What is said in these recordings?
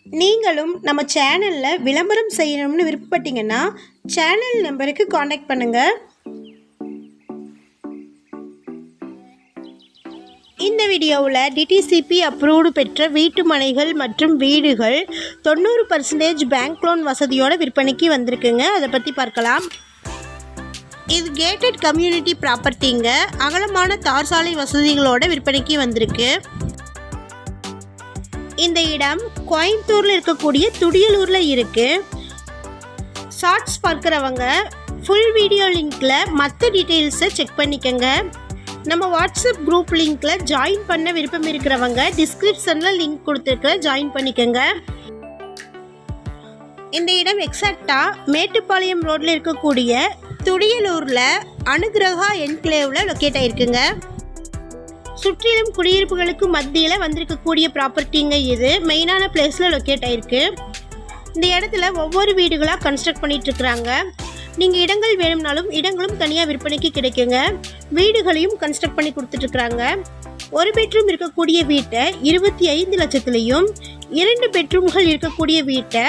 நீங்களும் நம்ம சேனலில் விளம்பரம் செய்யணும்னு விருப்பப்பட்டீங்கன்னா சேனல் நம்பருக்கு காண்டாக்ட் பண்ணுங்கள். இந்த வீடியோவில் டிடிசிபி அப்ரூவ்டு பெற்ற வீட்டு மனைகள் மற்றும் வீடுகள் 90% பேங்க் லோன் வசதியோட விற்பனைக்கு வந்திருக்குங்க. அதை பற்றி பார்க்கலாம். இது கேட்டட் கம்யூனிட்டி ப்ராப்பர்ட்டிங்க. அகலமான தார் சாலை வசதிகளோட விற்பனைக்கு வந்திருக்கு. இந்த இடம் கோயம்புத்தூரில் இருக்கக்கூடிய துடியலூரில் இருக்குது. ஷார்ட்ஸ் பார்க்குறவங்க ஃபுல் வீடியோ லிங்க்கில் மற்ற டீட்டெயில்ஸை செக் பண்ணிக்கோங்க. நம்ம வாட்ஸ்அப் குரூப் லிங்க்கில் ஜாயின் பண்ண விருப்பம் இருக்கிறவங்க டிஸ்கிரிப்ஷனில் லிங்க் கொடுத்துருக்க ஜாயின் பண்ணிக்கோங்க. இந்த இடம் எக்ஸாக்டாக மேட்டுப்பாளையம் ரோட்டில் இருக்கக்கூடிய துடியலூரில் அனுகிரகா என்க்ளேவில் லொக்கேட் ஆகிருக்குங்க. சுற்றிலும் குடியிருப்புகளுக்கு மத்தியில் வந்திருக்கக்கூடிய ப்ராப்பர்ட்டிங்க. இது மெயினான பிளேஸில் லொக்கேட் ஆகிருக்கு. இந்த இடத்துல ஒவ்வொரு வீடுகளாக கன்ஸ்ட்ரக்ட் பண்ணிகிட்ருக்குறாங்க. நீங்கள் இடங்கள் வேணும்னாலும் இடங்களும் தனியாக விற்பனைக்கு கிடைக்குங்க. வீடுகளையும் கன்ஸ்ட்ரக்ட் பண்ணி கொடுத்துட்ருக்குறாங்க. ஒரு பெட்ரூம் இருக்கக்கூடிய வீட்டை 25 லட்சத்துலேயும் 2 பெட்ரூம்கள் இருக்கக்கூடிய வீட்டை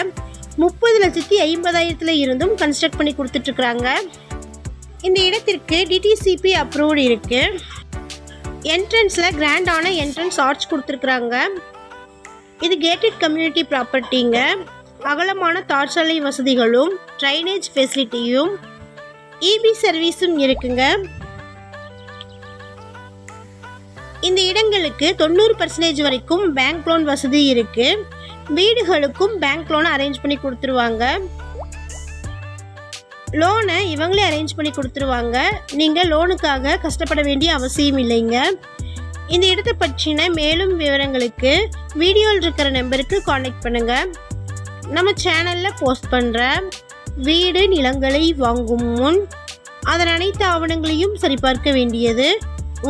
30,50,000 இருந்தும் கன்ஸ்ட்ரக்ட் பண்ணி கொடுத்துட்ருக்குறாங்க. இந்த இடத்திற்கு டிடிசிபி அப்ரூவ்டு இருக்குது. என்ட்ரன்ஸில் கிராண்டான என்ட்ரன்ஸ் ஆர்ச் கொடுத்துருக்குறாங்க. இது கேட்டட் கம்யூனிட்டி ப்ராப்பர்ட்டிங்க. அகலமான தார் சாலை வசதிகளும் ட்ரைனேஜ் ஃபெசிலிட்டியும் இபி சர்வீஸும் இருக்குங்க. இந்த இடங்களுக்கு 90% வரைக்கும் பேங்க் லோன் வசதி இருக்குது. வீடுகளுக்கும் பேங்க் லோனை அரேஞ்ச் பண்ணி கொடுத்துருவாங்க. லோனை இவங்களே அரேஞ்ச் பண்ணி கொடுத்துருவாங்க. நீங்கள் லோனுக்காக கஷ்டப்பட வேண்டிய அவசியம் இல்லைங்க. இந்த இடத்தை பற்றின மேலும் விவரங்களுக்கு வீடியோவில் இருக்கிற நம்பருக்கு காண்டாக்ட் பண்ணுங்கள். நம்ம சேனலில் போஸ்ட் பண்ணுற வீடு நிலங்களை வாங்கும் முன் அதன் அனைத்து ஆவணங்களையும் சரிபார்க்க வேண்டியது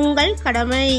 உங்கள் கடமை.